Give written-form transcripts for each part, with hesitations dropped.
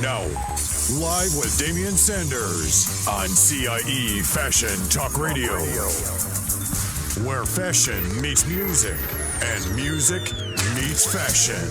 now live with Damian Sanders on CIE Fashion Talk Radio, where fashion meets music and music meets fashion.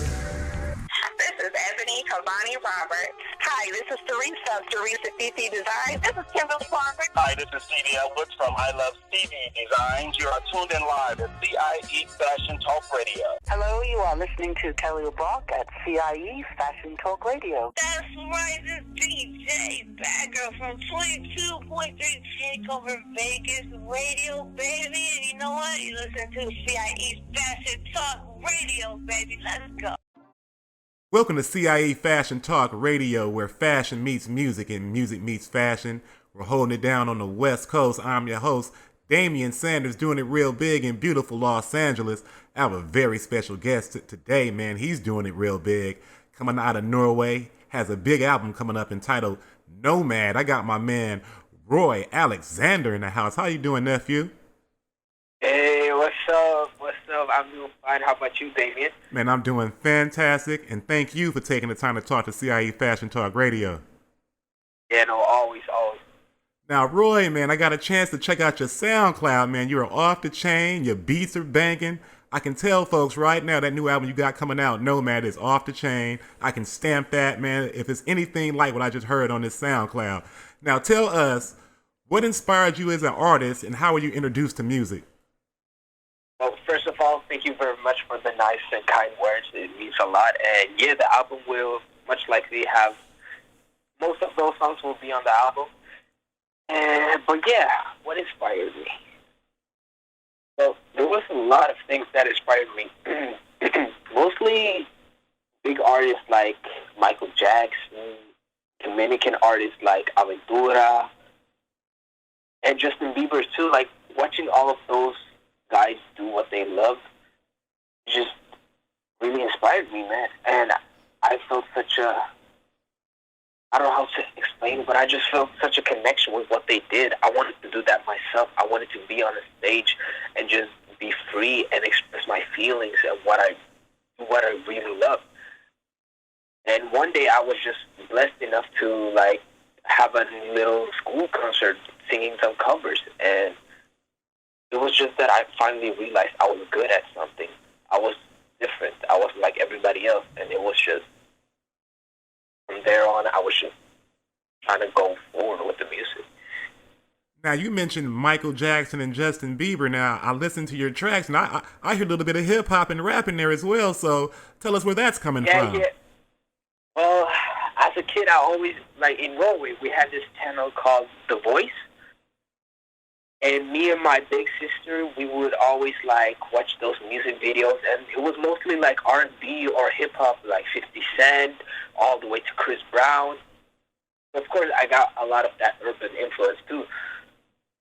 This is Ebony Cavani Roberts. Hi, this is Teresa of Teresa TT Design. This is Kimberly Farmer. Hi, this is Stevie Edwards from I Love Stevie Designs. You are tuned in live at CIE Fashion Talk Radio. Hello, you are listening to Kelly LeBlanc at CIE Fashion Talk Radio. That's right, this DJ Bagger from 22.3 Takeover Vegas Radio, baby. And you know what? You listen to CIE Fashion Talk Radio, baby. Let's go. Welcome to CIE Fashion Talk Radio, where fashion meets music and music meets fashion. We're holding it down on the West Coast. I'm your host, Damian Sanders, doing it real big in beautiful Los Angeles. I have a very special guest today, man. He's doing it real big. Coming out of Norway, has a big album coming up entitled Nomad. I got my man, Roy Aleksander, in the house. How you doing, nephew? Hey, what's up? What's up? I'm doing fine. How about you, Damien? Man, I'm doing fantastic, and thank you for taking the time to talk to CIE Fashion Talk Radio. Yeah, no, always. Now, Roy, man, I got a chance to check out your SoundCloud, man. You are off the chain. Your beats are banging. I can tell folks right now that new album you got coming out, Nomad, is off the chain. I can stamp that, man, if it's anything like what I just heard on this SoundCloud. Now, tell us, what inspired you as an artist, and how were you introduced to music? Well, first of all, thank you very much for the nice and kind words. It means a lot. And yeah, the album will much likely have, most of those songs will be on the album. But yeah, what inspired me? Well, there was a lot of things that inspired me. Mostly big artists like Michael Jackson, Dominican artists like Aventura, and Justin Bieber too. Like, watching all of those guys do what they love just really inspired me, man. And I felt such a, I don't know how to explain it, but I just felt such a connection with what they did. I wanted to do that myself. I wanted to be on a stage and just be free and express my feelings and what I really love. And one day I was just blessed enough to like have a little school concert singing some covers, and it was just that I finally realized I was good at something. I was different. I wasn't like everybody else, and it was just, from there on, I was just trying to go forward with the music. Now, you mentioned Michael Jackson and Justin Bieber. Now, I listened to your tracks, and I hear a little bit of hip-hop and rap in there as well, so tell us where that's coming from. Yeah. Well, as a kid, I always, like in Norway, we had this channel called The Voice. And me and my big sister, we would always like watch those music videos, and it was mostly like R&B or hip hop, like 50 Cent, all the way to Chris Brown. Of course, I got a lot of that urban influence too.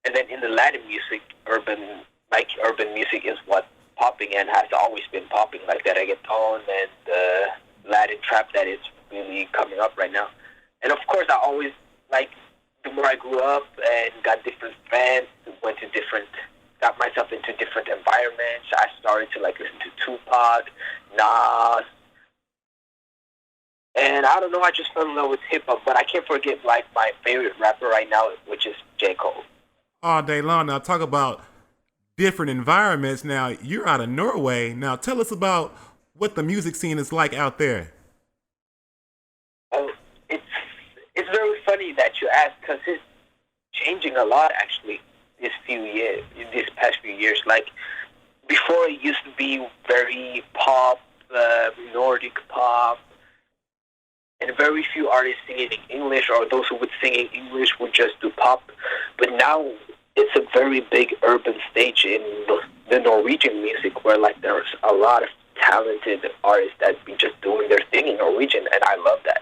And then in the Latin music, urban music is what's popping and has always been popping, like the reggaeton and the Latin trap that is really coming up right now. And of course, I always like, the more I grew up and got different friends, got myself into different environments, I started to like listen to Tupac, Nas, and I don't know, I just fell in love with hip hop. But I can't forget like my favorite rapper right now, which is J. Cole. All day long. Now, talk about different environments. Now, you're out of Norway. Now, tell us about what the music scene is like out there. Oh, it's very funny that you ask, because it's changing a lot actually this past few years. Like, before it used to be very pop, Nordic pop, and very few artists singing in English, or those who would sing in English would just do pop. But now it's a very big urban stage in the Norwegian music, where like there's a lot of talented artists that be just doing their thing in Norwegian, and I love that.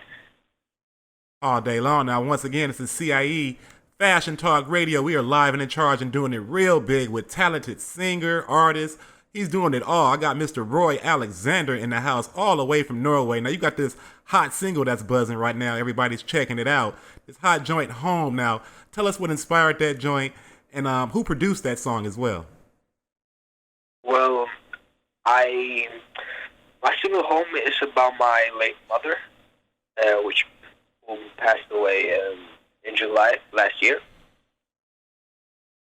All day long. Now, once again, this is CIE Fashion Talk Radio. We are live and in charge and doing it real big with talented singer, artists. He's doing it all. I got Mr. Roy Aleksander in the house all the way from Norway. Now, you got this hot single that's buzzing right now. Everybody's checking it out. This hot joint, Home. Now, tell us what inspired that joint and who produced that song as well. Well, my single Home is about my late mother, which who passed away in July last year.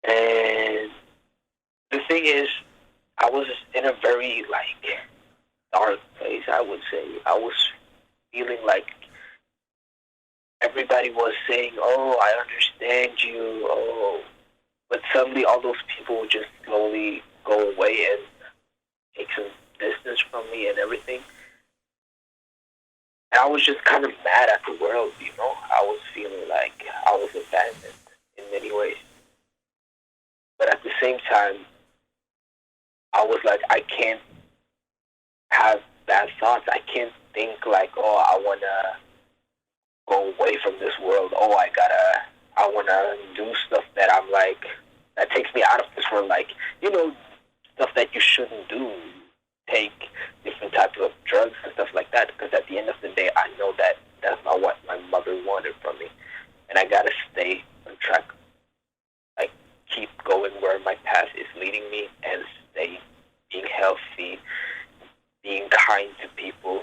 And the thing is, I was in a very like dark place. I would say I was feeling like everybody was saying, "Oh, I understand you." Oh, but suddenly all those people would just slowly go away and take some distance from me and everything. And I was just kind of mad at the world, you know. I was feeling like I was abandoned in many ways. But at the same time, I was like, I can't have bad thoughts. I can't think like, oh, I want to go away from this world. Oh, I want to do stuff that I'm like, that takes me out of this world. Like, you know, stuff that you shouldn't do. Take different types of drugs and stuff like that. Because at the end of the day, I know that that's not what my mother wanted from me. And I got to stay on track. Like, keep going where my path is leading me and stay being healthy, being kind to people,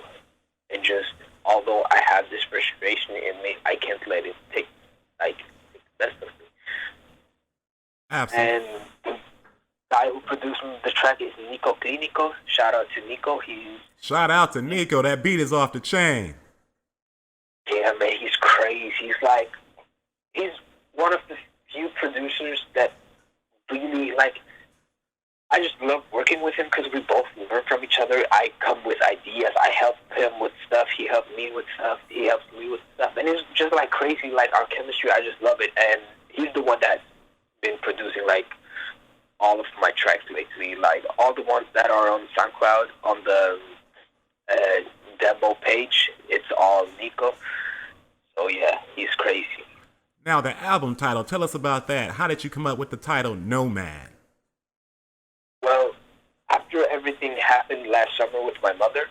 and just, although I have this frustration in me, I can't let it take the best of me. Absolutely. And the guy who produced the track is Nico Clinico. Shout out to Nico. Shout out to Nico. That beat is off the chain. Yeah, man, he's crazy. He's one of the few producers that really, like, I just love working with him because we both learn from each other. I come with ideas. I help him with stuff. He helps me with stuff. He helps me with stuff. And it's just, like, crazy, like, our chemistry. I just love it. And he's the one that's been producing, like, all of my tracks lately. Like, all the ones that are on SoundCloud, on the demo page, it's all Nico. So, yeah, he's crazy. Now, the album title, tell us about that. How did you come up with the title Nomad? Well, after everything happened last summer with my mother,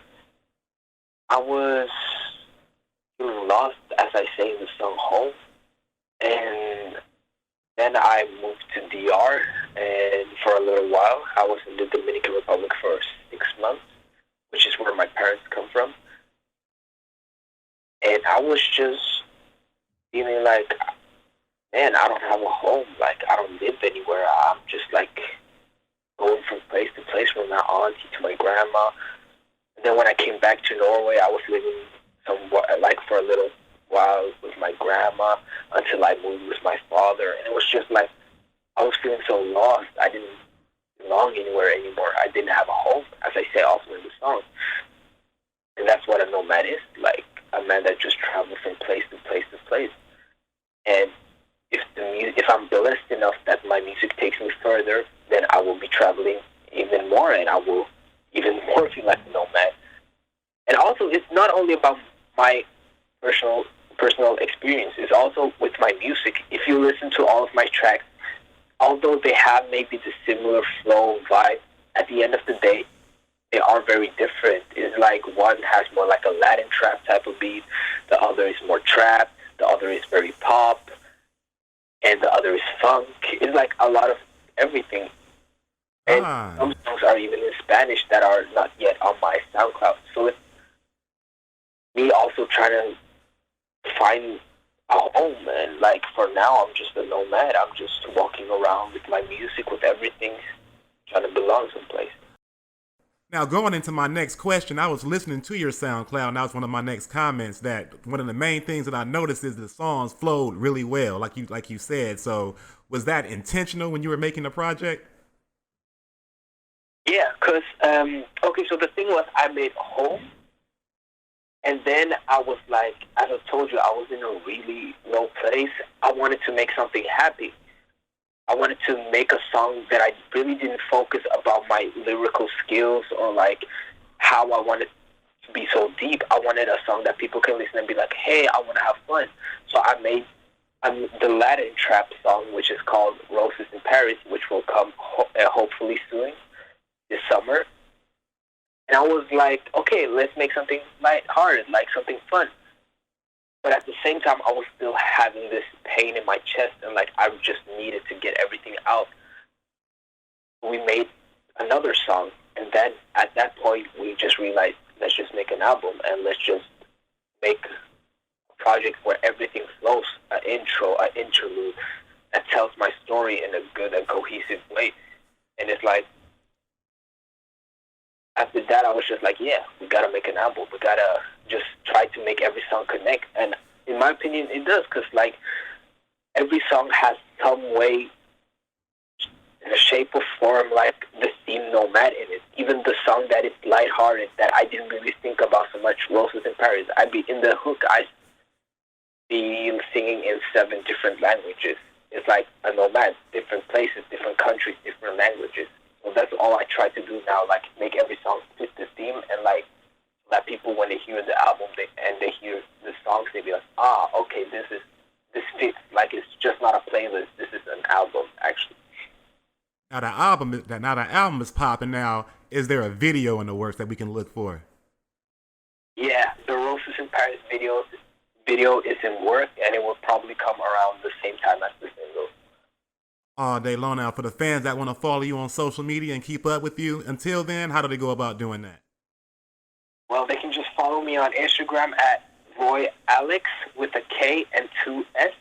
I was feeling lost, as I say in the song Home. And then I moved to DR, and for a little while, I was in the Dominican Republic for 6 months, which is where my parents come from. And I was just feeling like, man, I don't have a home. Like, I don't live anywhere. I'm just, like, going from place to place, from my auntie to my grandma. And then when I came back to Norway, I was living somewhat, like, for a little while with my grandma until I moved with my father. And it was just like, I was feeling so lost. I didn't belong anywhere anymore. I didn't have a home, as I say also in the song. And that's what a nomad is, like a man that just travels from place to place to place. And if I'm blessed enough that my music takes me further, then I will be traveling even more, and I will even more feel like a nomad. And also, it's not only about my personal experience. It's also with my music. If you listen to all of my tracks, although they have maybe the similar flow vibe, at the end of the day, they are very different. It's like one has more like a Latin trap type of beat, the other is more trap, the other is very pop, and the other is funk. It's like a lot of everything. And some songs are even in Spanish that are not yet on my SoundCloud. So it's me also trying to find a home. And like for now, I'm just a nomad. I'm just walking around with my music, with everything, trying to belong someplace. Now, going into my next question, I was listening to your SoundCloud, and that was one of my next comments, that one of the main things that I noticed is the songs flowed really well, like you said. So was that intentional when you were making the project? Yeah, because, okay, so the thing was, I made Home, and then I was like, as I told you, I was in a really low place. I wanted to make something happy. I wanted to make a song that I really didn't focus about my lyrical skills or like how I wanted to be so deep. I wanted a song that people can listen and be like, hey, I want to have fun. So I made the Latin trap song, which is called Roses in Paris, which will come hopefully soon this summer. And I was like, okay, let's make something lighthearted, like something fun. But at the same time, I was still having this pain in my chest, and like I just needed to get everything out. We made another song, and then at that point, we just realized, let's just make an album, and let's just make a project where everything flows, an intro, an interlude that tells my story in a good and cohesive way. And it's like, after that, I was just like, yeah, we gotta make an album. We gotta just try to make every song connect. And in my opinion, it does, because like every song has some way, in a shape or form, like the theme Nomad in it. Even the song that is lighthearted, that I didn't really think about so much, Roses in Paris. I'd be in the hook, I'd be singing in 7 different languages. It's like a nomad, different places, different countries, different languages. So that's all I try to do now, like make every song fit the theme, and like let people, when they hear the album and they hear the songs, they be like, okay, this fits. Like it's just not a playlist. This is an album, actually. Now the album is popping now. Is there a video in the works that we can look for? Yeah, the Roses in Paris video is in work, and it will probably come around the same time as the single. All day long. Now, for the fans that want to follow you on social media and keep up with you, until then, how do they go about doing that? Well, they can just follow me on Instagram at Roy Alex with a K and 2 S.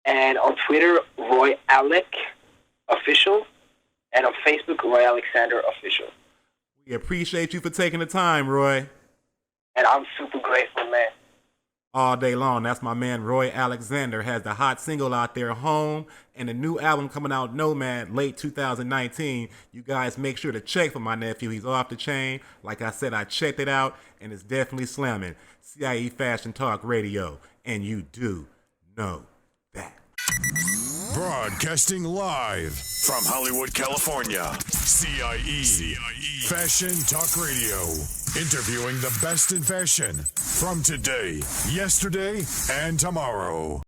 And on Twitter, Roy Alec Official. And on Facebook, Roy Aleksander Official. We appreciate you for taking the time, Roy. And I'm super grateful, man. All day long. That's my man Roy Aleksander. Has the hot single out there, Home, and the new album coming out, Nomad, late 2019. You guys make sure to check for my nephew. He's off the chain. Like I said, I checked it out, and it's definitely slamming. CIE Fashion Talk Radio, and you do know that. Broadcasting live from Hollywood, California. CIE Fashion Talk Radio. Interviewing the best in fashion from today, yesterday, and tomorrow.